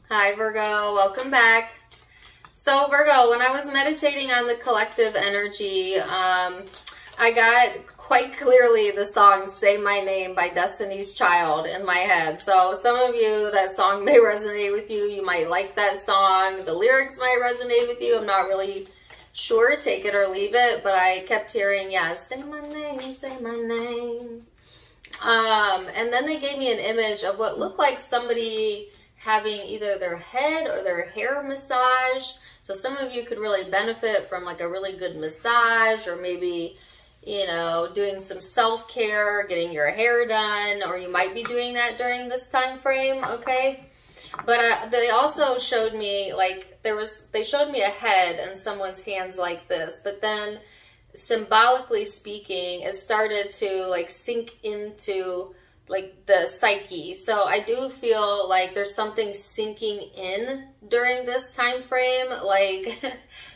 Hi Virgo, welcome back. So Virgo, when I was meditating on the collective energy, I got quite clearly the song Say My Name by Destiny's Child in my head. So some of you, that song may resonate with you. You might like that song. The lyrics might resonate with you. I'm not really sure, take it or leave it, but I kept hearing, yeah, say my name, say my name. And then they gave me an image of what looked like somebody having either their head or their hair massaged. So some of you could really benefit from like a really good massage, or maybe, you know, doing some self-care, getting your hair done, or you might be doing that during this time frame, okay? But they also showed me, like, they showed me a head and someone's hands like this, but then symbolically speaking, it started to like sink into like the psyche. So I do feel like there's something sinking in during this time frame, like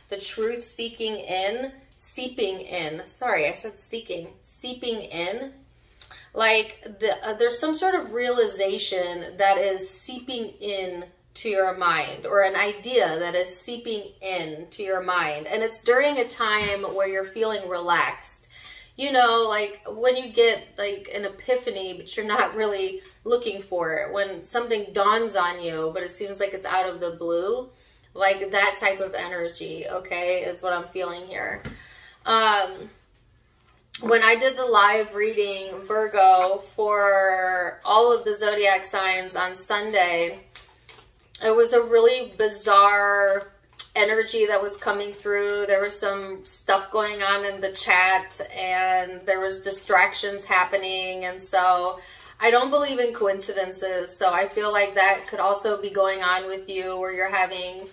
the truth seeping in. Sorry, I said seeking. Seeping in. Like there's some sort of realization that is seeping in to your mind, or an idea that is seeping in to your mind. And it's during a time where you're feeling relaxed. You know, like when you get like an epiphany, but you're not really looking for it. When something dawns on you, but it seems like it's out of the blue. Like that type of energy, okay, is what I'm feeling here. When I did the live reading, Virgo, for all of the zodiac signs on Sunday, it was a really bizarre energy that was coming through. There was some stuff going on in the chat, and there was distractions happening, and so I don't believe in coincidences. So I feel like that could also be going on with you, where you're having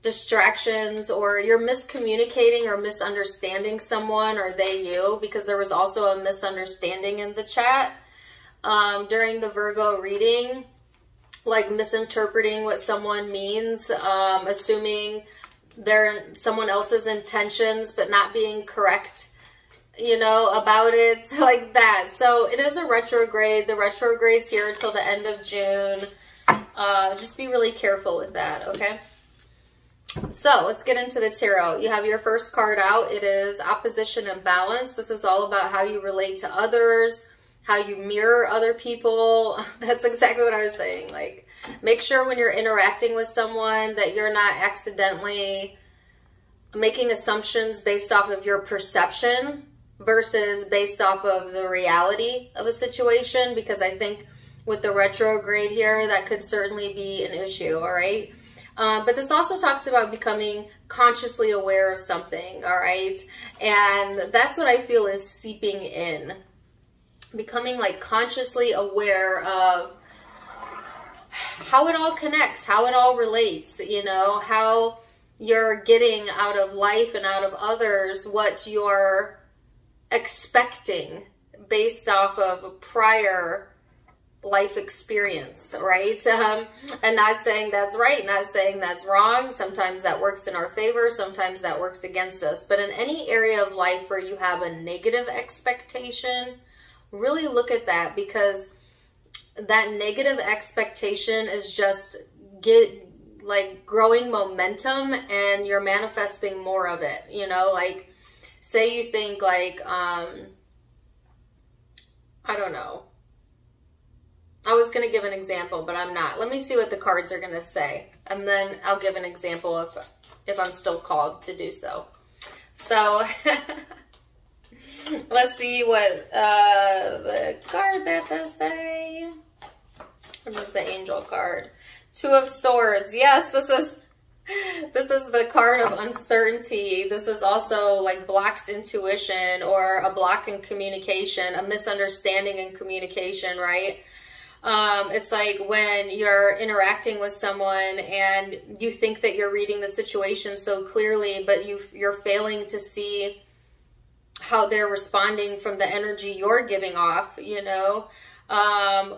distractions, or you're miscommunicating or misunderstanding someone, or they you, because there was also a misunderstanding in the chat during the Virgo reading. Like misinterpreting what someone means, assuming they're someone else's intentions, but not being correct, you know, about it, like that. So it is a retrograde. The retrograde's here until the end of June. Just be really careful with that, okay? So let's get into the tarot. You have your first card out. It is opposition and balance. This is all about how you relate to others, how you mirror other people. That's exactly what I was saying. Like, make sure when you're interacting with someone that you're not accidentally making assumptions based off of your perception versus based off of the reality of a situation, because I think with the retrograde here, that could certainly be an issue, all right? But this also talks about becoming consciously aware of something, all right? And that's what I feel is seeping in. Becoming like consciously aware of how it all connects, how it all relates, you know, how you're getting out of life and out of others what you're expecting based off of a prior life experience, right? And not saying that's right, not saying that's wrong. Sometimes that works in our favor, sometimes that works against us. But in any area of life where you have a negative expectation, really look at that, because that negative expectation is just growing momentum, and you're manifesting more of it, you know? Like, say you think like, I don't know. I was going to give an example, but I'm not. Let me see what the cards are going to say, and then I'll give an example if I'm still called to do so. So let's see what the cards have to say. What is the angel card? Two of Swords. Yes, this is the card of uncertainty. This is also like blocked intuition, or a block in communication, a misunderstanding in communication, right? It's like when you're interacting with someone and you think that you're reading the situation so clearly, but you're failing to see how they're responding from the energy you're giving off, you know,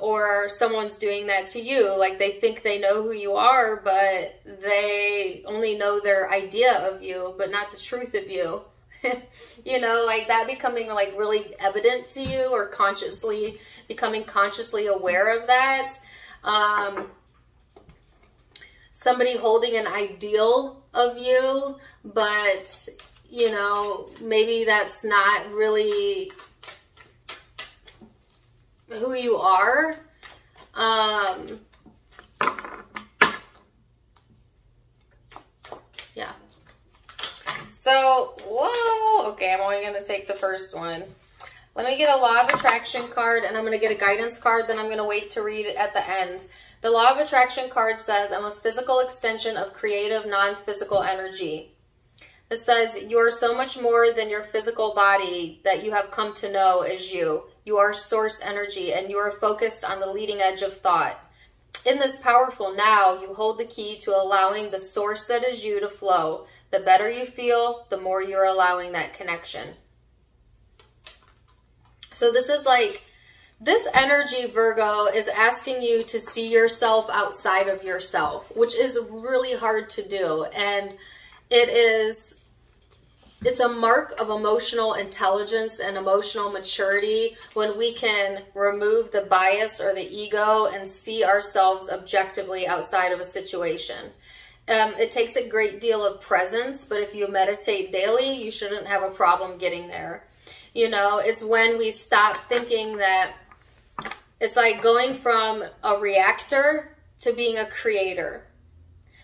or someone's doing that to you. Like they think they know who you are, but they only know their idea of you, but not the truth of you. You know, like that becoming like really evident to you, or becoming consciously aware of that. somebody holding an ideal of you, but, you know, maybe that's not really who you are. Yeah. So, whoa, okay, I'm only going to take the first one. Let me get a Law of Attraction card, and I'm going to get a guidance card, then I'm going to wait to read it at the end. The Law of Attraction card says, I'm a physical extension of creative, non-physical energy. It says, you are so much more than your physical body that you have come to know as you. You are source energy, and you are focused on the leading edge of thought. In this powerful now, you hold the key to allowing the source that is you to flow. The better you feel, the more you're allowing that connection. So this is like, this energy, Virgo, is asking you to see yourself outside of yourself, which is really hard to do. And it's a mark of emotional intelligence and emotional maturity when we can remove the bias or the ego and see ourselves objectively outside of a situation. It takes a great deal of presence, but if you meditate daily, you shouldn't have a problem getting there. You know, it's when we stop thinking that it's like going from a reactor to being a creator.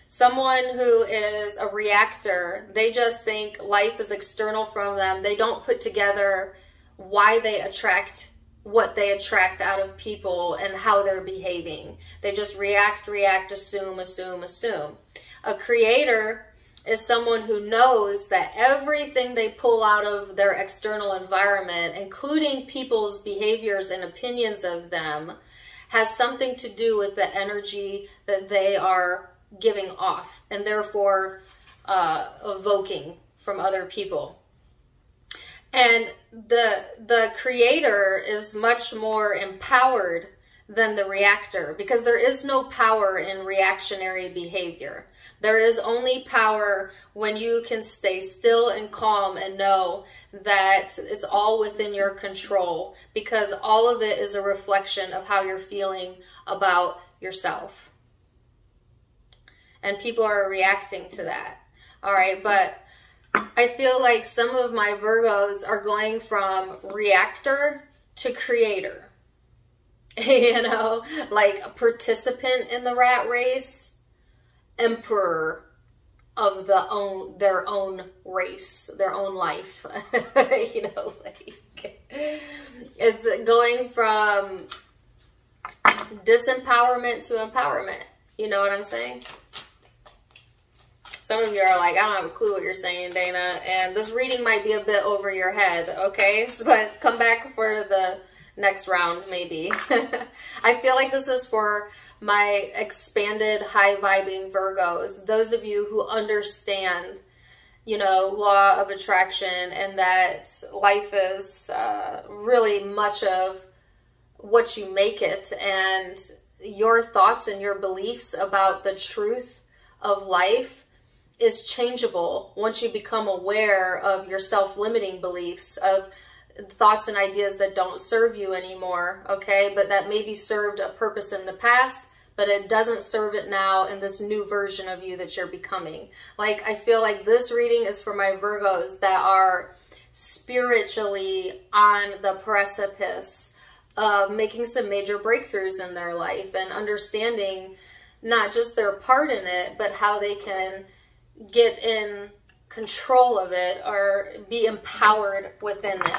Someone who is a reactor, they just think life is external from them. They don't put together why they attract what they attract out of people and how they're behaving. They just react, assume. A creator is someone who knows that everything they pull out of their external environment, including people's behaviors and opinions of them, has something to do with the energy that they are giving off and therefore evoking from other people. And the creator is much more empowered than the reactor, because there is no power in reactionary behavior. There is only power when you can stay still and calm and know that it's all within your control, because all of it is a reflection of how you're feeling about yourself. And people are reacting to that. All right, but I feel like some of my Virgos are going from reactor to creator. You know, like a participant in the rat race, emperor of their own race, their own life. You know, like it's going from disempowerment to empowerment. You know what I'm saying? Some of you are like, I don't have a clue what you're saying, Dana, and this reading might be a bit over your head, okay? But come back for the next round, maybe. I feel like this is for my expanded high-vibing Virgos, those of you who understand, you know, law of attraction, and that life is really much of what you make it, and your thoughts and your beliefs about the truth of life is changeable once you become aware of your self-limiting beliefs, of thoughts and ideas that don't serve you anymore, okay? But that maybe served a purpose in the past, but it doesn't serve it now in this new version of you that you're becoming. Like, I feel like this reading is for my Virgos that are spiritually on the precipice of making some major breakthroughs in their life and understanding not just their part in it, but how they can get in control of it or be empowered within it.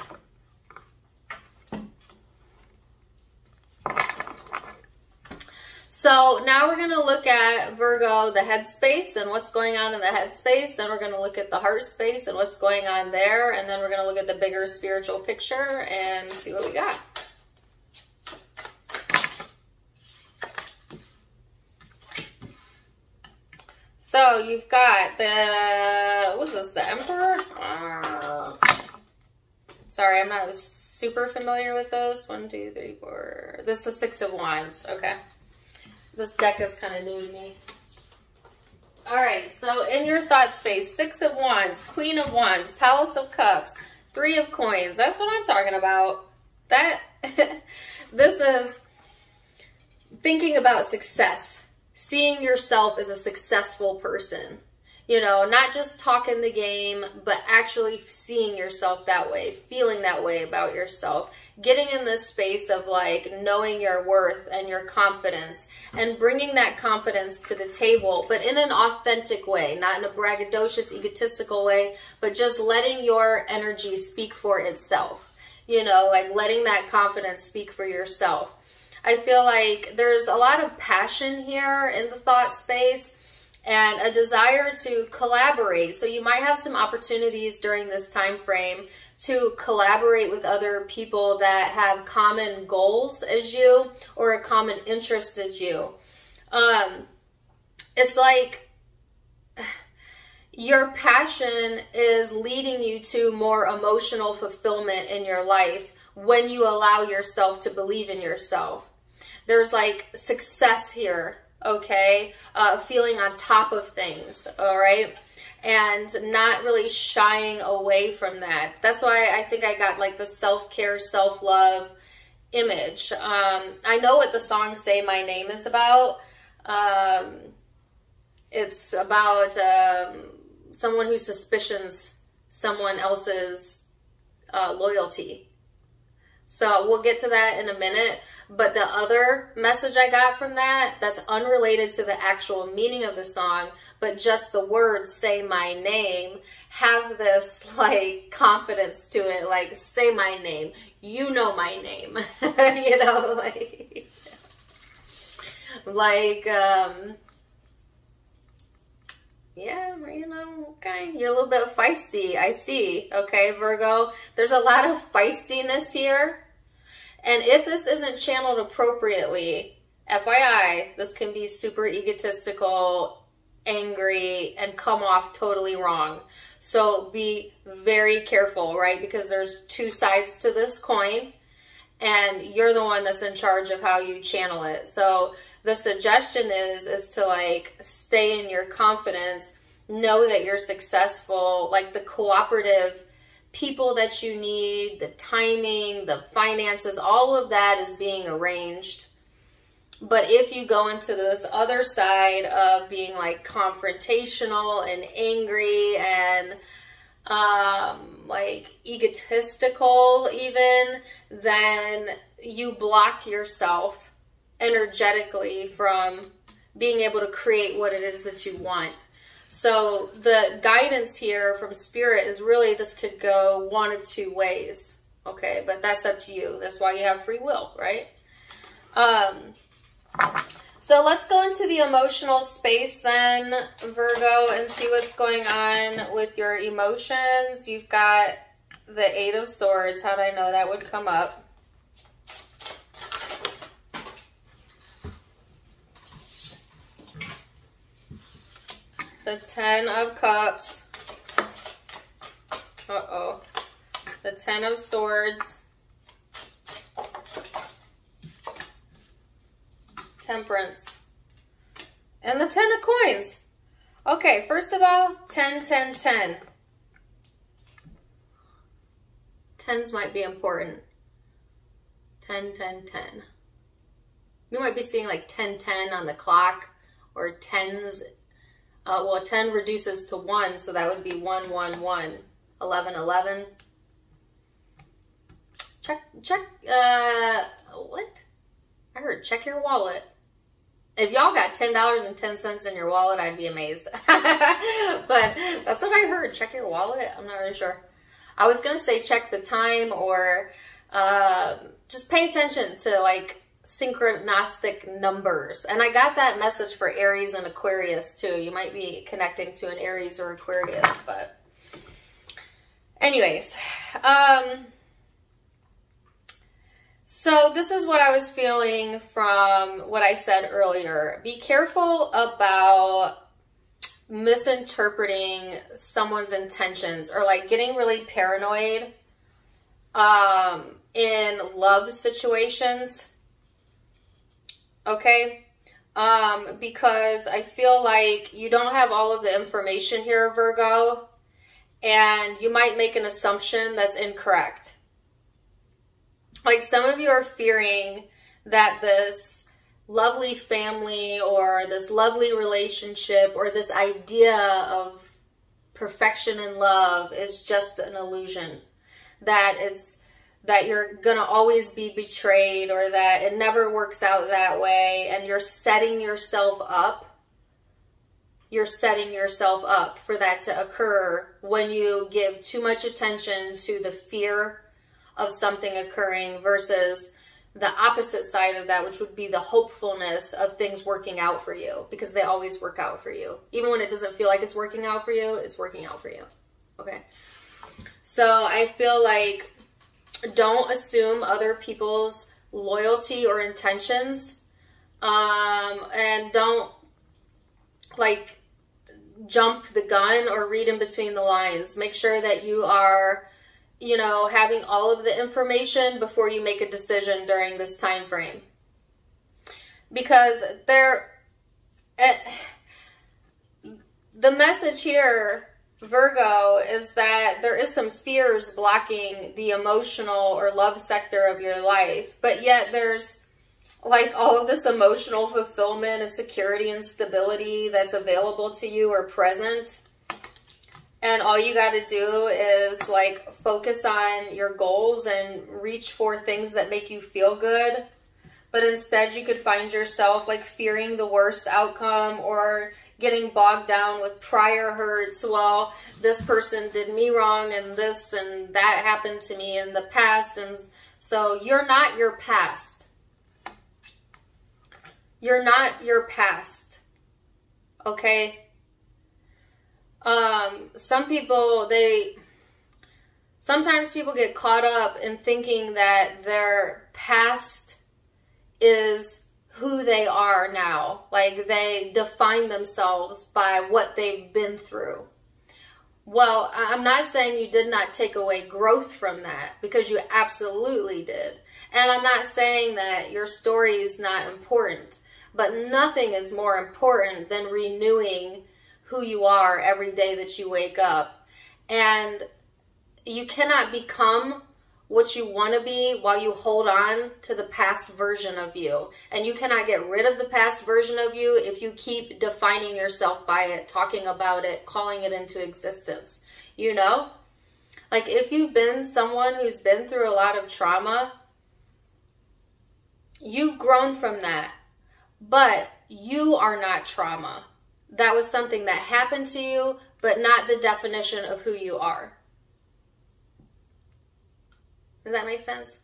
So now we're going to look at, Virgo, the headspace and what's going on in the headspace. Then we're going to look at the heart space and what's going on there. And then we're going to look at the bigger spiritual picture and see what we got. So you've got the, what's this, the Emperor? Sorry, I'm not super familiar with those. 1, 2, 3, 4. This is the Six of Wands. Okay. This deck is kind of new to me. All right, so in your thought space, Six of Wands, Queen of Wands, Palace of Cups, Three of Coins. That's what I'm talking about. That, this is thinking about success. seeing yourself as a successful person. You know, not just talking the game, but actually seeing yourself that way, feeling that way about yourself, getting in this space of like knowing your worth and your confidence and bringing that confidence to the table, but in an authentic way, not in a braggadocious, egotistical way, but just letting your energy speak for itself. You know, like letting that confidence speak for yourself. I feel like there's a lot of passion here in the thought space and a desire to collaborate. So you might have some opportunities during this time frame to collaborate with other people that have common goals as you or a common interest as you. It's like your passion is leading you to more emotional fulfillment in your life when you allow yourself to believe in yourself. There's like success here. Okay, feeling on top of things, all right, and not really shying away from that. That's why I think I got like the self-care, self-love image. I know what the song Say My Name is about. It's about someone who suspicions someone else's loyalty. So we'll get to that in a minute. But the other message I got from that, that's unrelated to the actual meaning of the song, but just the words "say my name" have this like confidence to it, like say my name, you know my name, you know, yeah, you know, okay, you're a little bit feisty, I see, okay, Virgo, there's a lot of feistiness here. And if this isn't channeled appropriately, FYI, this can be super egotistical, angry, and come off totally wrong. So be very careful, right? Because there's two sides to this coin, and you're the one that's in charge of how you channel it. So the suggestion is to like stay in your confidence, know that you're successful, like the cooperative people that you need, the timing, the finances, all of that is being arranged. But if you go into this other side of being like confrontational and angry and like egotistical even, then you block yourself energetically from being able to create what it is that you want. So the guidance here from Spirit is really this could go one of two ways, okay? But that's up to you. That's why you have free will, right? So let's go into the emotional space then, Virgo, and see what's going on with your emotions. You've got the Eight of Swords. How did I know that would come up? The Ten of Cups. Uh-oh. The Ten of Swords. Temperance. And the Ten of Coins. Okay, first of all, 10, 10, 10. Tens might be important. 10, 10, 10. You might be seeing like 10, 10 on the clock, or tens. Well, 10 reduces to 1, so that would be 1, 1, 1. 11, 11. Check, what? I heard check your wallet. If y'all got $10.10 in your wallet, I'd be amazed. But that's what I heard, check your wallet. I'm not really sure. I was going to say check the time, or just pay attention to like synchronistic numbers. And I got that message for Aries and Aquarius too. You might be connecting to an Aries or Aquarius, but anyways, so this is what I was feeling from what I said earlier. Be careful about misinterpreting someone's intentions or like getting really paranoid in love situations. Okay, because I feel like you don't have all of the information here, Virgo, and you might make an assumption that's incorrect. Like some of you are fearing that this lovely family or this lovely relationship or this idea of perfection and love is just an illusion. That you're gonna always be betrayed, or that it never works out that way, and you're setting yourself up. You're setting yourself up for that to occur when you give too much attention to the fear of something occurring versus the opposite side of that, which would be the hopefulness of things working out for you, because they always work out for you. Even when it doesn't feel like it's working out for you, it's working out for you. Okay? So I feel like don't assume other people's loyalty or intentions, and don't like jump the gun or read in between the lines. Make sure that you are, you know, having all of the information before you make a decision during this time frame. Because the message here, Virgo, is that there is some fears blocking the emotional or love sector of your life, but yet there's like all of this emotional fulfillment and security and stability that's available to you or present. And all you got to do is like focus on your goals and reach for things that make you feel good. But instead you could find yourself like fearing the worst outcome or getting bogged down with prior hurts. Well, this person did me wrong and this and that happened to me in the past. And so you're not your past. You're not your past. Okay? Sometimes people get caught up in thinking that their past is who they are now. Like they define themselves by what they've been through. Well, I'm not saying you did not take away growth from that, because you absolutely did. And I'm not saying that your story is not important, but nothing is more important than renewing who you are every day that you wake up. And you cannot become what you want to be while you hold on to the past version of you. And you cannot get rid of the past version of you if you keep defining yourself by it, talking about it, calling it into existence. You know? Like if you've been someone who's been through a lot of trauma, you've grown from that. But you are not trauma. That was something that happened to you, but not the definition of who you are. Does that make sense?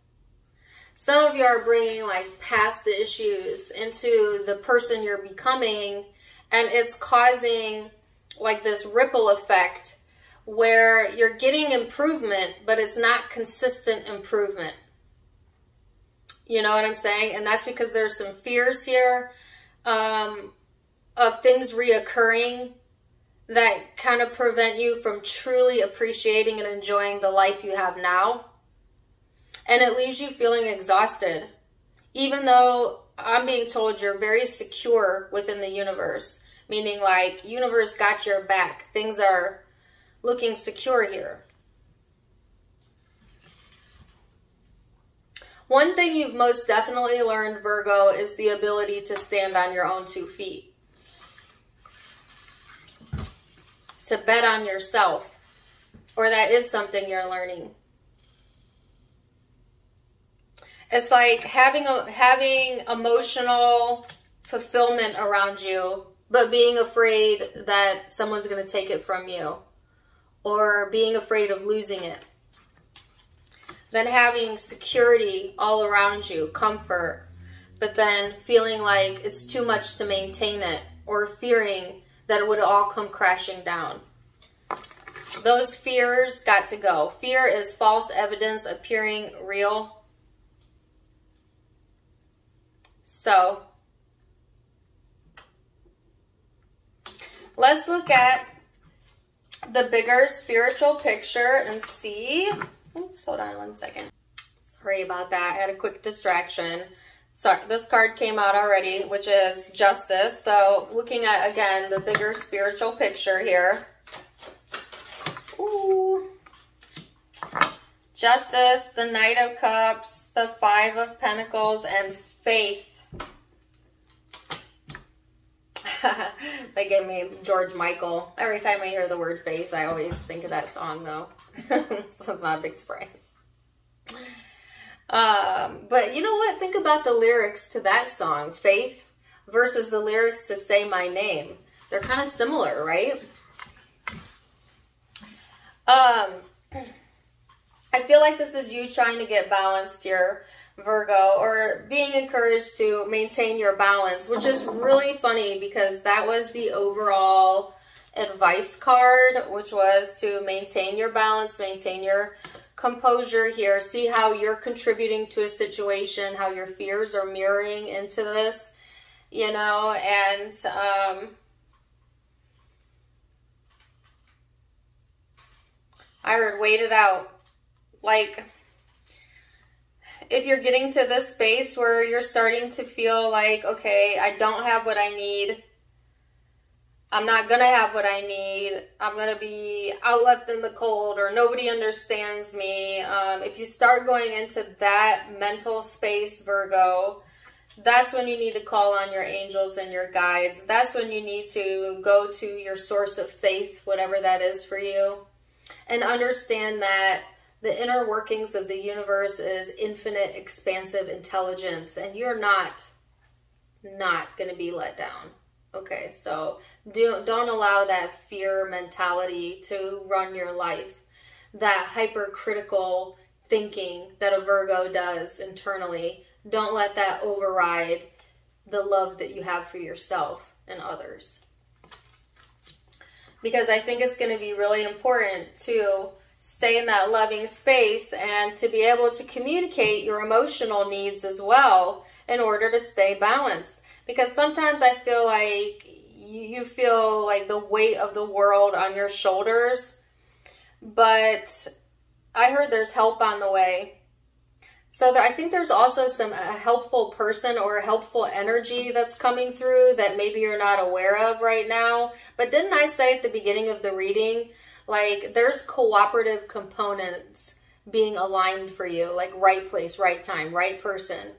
Some of you are bringing like past issues into the person you're becoming, and it's causing like this ripple effect where you're getting improvement, but it's not consistent improvement. You know what I'm saying? And that's because there's some fears here of things reoccurring that kind of prevent you from truly appreciating and enjoying the life you have now. And it leaves you feeling exhausted, even though I'm being told you're very secure within the universe, meaning like universe got your back. Things are looking secure here. One thing you've most definitely learned, Virgo, is the ability to stand on your own 2 feet. To bet on yourself. Or that is something you're learning. It's like having emotional fulfillment around you, but being afraid that someone's going to take it from you. Or being afraid of losing it. Then having security all around you, comfort, but then feeling like it's too much to maintain it, or fearing that it would all come crashing down. Those fears got to go. Fear is false evidence appearing real. So, let's look at the bigger spiritual picture and see. Oops, hold on one second. Sorry about that. I had a quick distraction. Sorry, this card came out already, which is Justice. So looking at, again, the bigger spiritual picture here. Ooh. Justice, the Knight of Cups, the Five of Pentacles, and Faith. They gave me George Michael. Every time I hear the word faith, I always think of that song, though. So it's not a big surprise. But you know what? Think about the lyrics to that song, Faith, versus the lyrics to Say My Name. They're kind of similar, right? I feel like this is you trying to get balanced here, Virgo, or being encouraged to maintain your balance, which is really funny because that was the overall advice card, which was to maintain your balance, maintain your composure here. See how you're contributing to a situation, how your fears are mirroring into this, you know, and I heard wait it out. Like, if you're getting to this space where you're starting to feel like, okay, I don't have what I need, I'm not going to have what I need, I'm going to be out left in the cold, or nobody understands me. If you start going into that mental space, Virgo, that's when you need to call on your angels and your guides. That's when you need to go to your source of faith, whatever that is for you, and understand that the inner workings of the universe is infinite, expansive intelligence, and you're not going to be let down. Okay, so don't allow that fear mentality to run your life. That hypercritical thinking that a Virgo does internally, don't let that override the love that you have for yourself and others. Because I think it's going to be really important to stay in that loving space and to be able to communicate your emotional needs as well in order to stay balanced. Because sometimes I feel like you feel like the weight of the world on your shoulders, but I heard there's help on the way. So I think there's also a helpful person or a helpful energy that's coming through that maybe you're not aware of right now. But didn't I say at the beginning of the reading, like, there's cooperative components being aligned for you, like right place, right time, right person,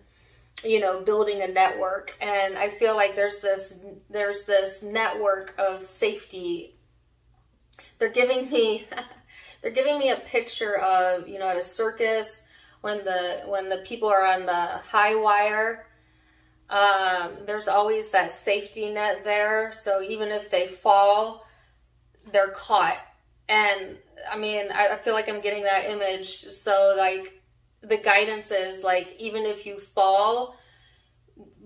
you know, building a network. And I feel like there's this network of safety. They're giving me a picture of, you know, at a circus when the people are on the high wire. There's always that safety net there. So even if they fall, they're caught. And I mean, I feel like I'm getting that image. So like the guidance is like, even if you fall,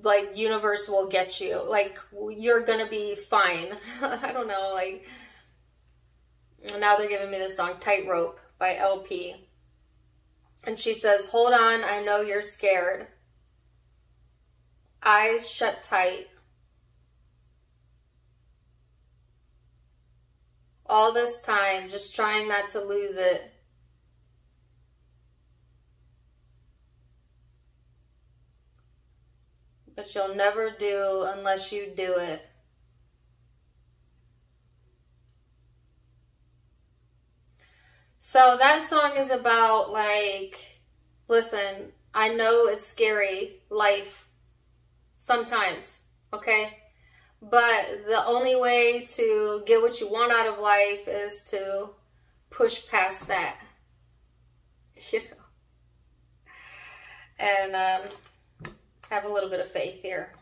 like universe will get you. Like you're going to be fine. I don't know. Like now they're giving me the song Tightrope by LP. And she says, hold on. I know you're scared. Eyes shut tight. All this time, just trying not to lose it. But you'll never do unless you do it. So that song is about, like, listen, I know it's scary, life, sometimes, okay? But the only way to get what you want out of life is to push past that, you know, and have a little bit of faith here.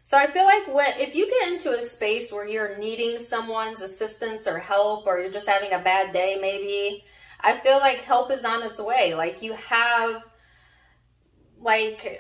So I feel like if you get into a space where you're needing someone's assistance or help, or you're just having a bad day maybe, I feel like help is on its way. Like you have like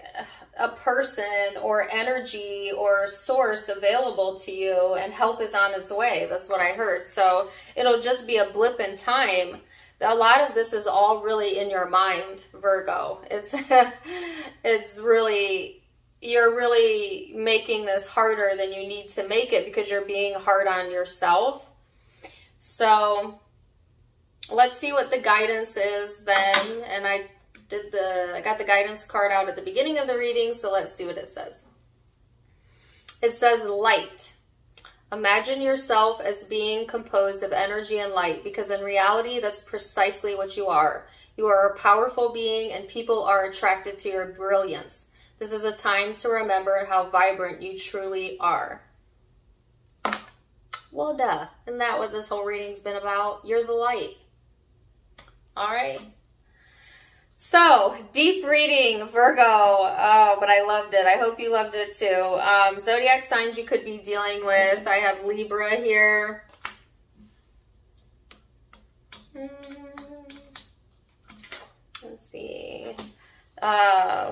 a person or energy or source available to you, and help is on its way. That's what I heard. So it'll just be a blip in time. A lot of this is all really in your mind, Virgo. It's really, you're really making this harder than you need to make it because you're being hard on yourself. So let's see what the guidance is then. And I got the guidance card out at the beginning of the reading, so let's see what it says. It says light. Imagine yourself as being composed of energy and light, because in reality, that's precisely what you are. You are a powerful being, and people are attracted to your brilliance. This is a time to remember how vibrant you truly are. Well, duh. Isn't that what this whole reading's been about? You're the light. All right. So, deep reading, Virgo. Oh, but I loved it. I hope you loved it too. Zodiac signs you could be dealing with. I have Libra here. Let's see.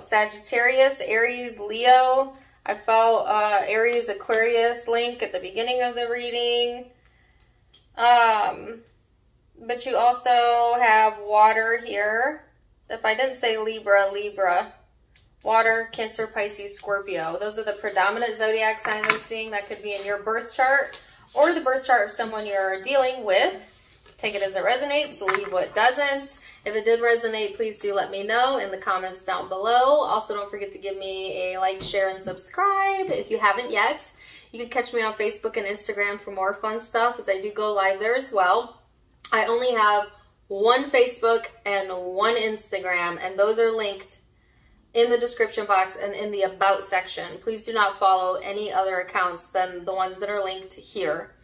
Sagittarius, Aries, Leo. I felt Aries, Aquarius link at the beginning of the reading. But you also have water here. If I didn't say Libra, Libra. Water, Cancer, Pisces, Scorpio. Those are the predominant zodiac signs I'm seeing. That could be in your birth chart or the birth chart of someone you're dealing with. Take it as it resonates, leave what doesn't. If it did resonate, please do let me know in the comments down below. Also, don't forget to give me a like, share, and subscribe if you haven't yet. You can catch me on Facebook and Instagram for more fun stuff, as I do go live there as well. I only have one Facebook and one Instagram, and those are linked in the description box and in the About section. Please do not follow any other accounts than the ones that are linked here.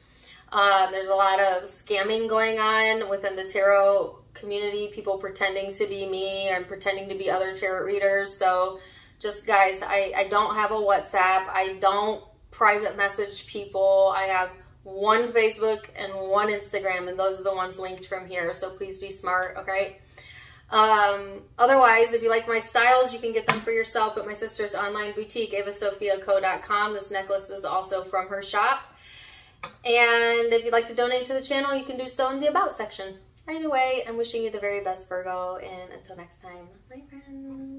There's a lot of scamming going on within the tarot community, people pretending to be me and pretending to be other tarot readers. So just guys, I don't have a WhatsApp. I don't private message people. I have one Facebook and one Instagram, and those are the ones linked from here. So please be smart, okay? Otherwise, if you like my styles, you can get them for yourself at my sister's online boutique, avasophiaco.com. This necklace is also from her shop. And if you'd like to donate to the channel, you can do so in the About section. Either way, I'm wishing you the very best, Virgo, and until next time, my friends.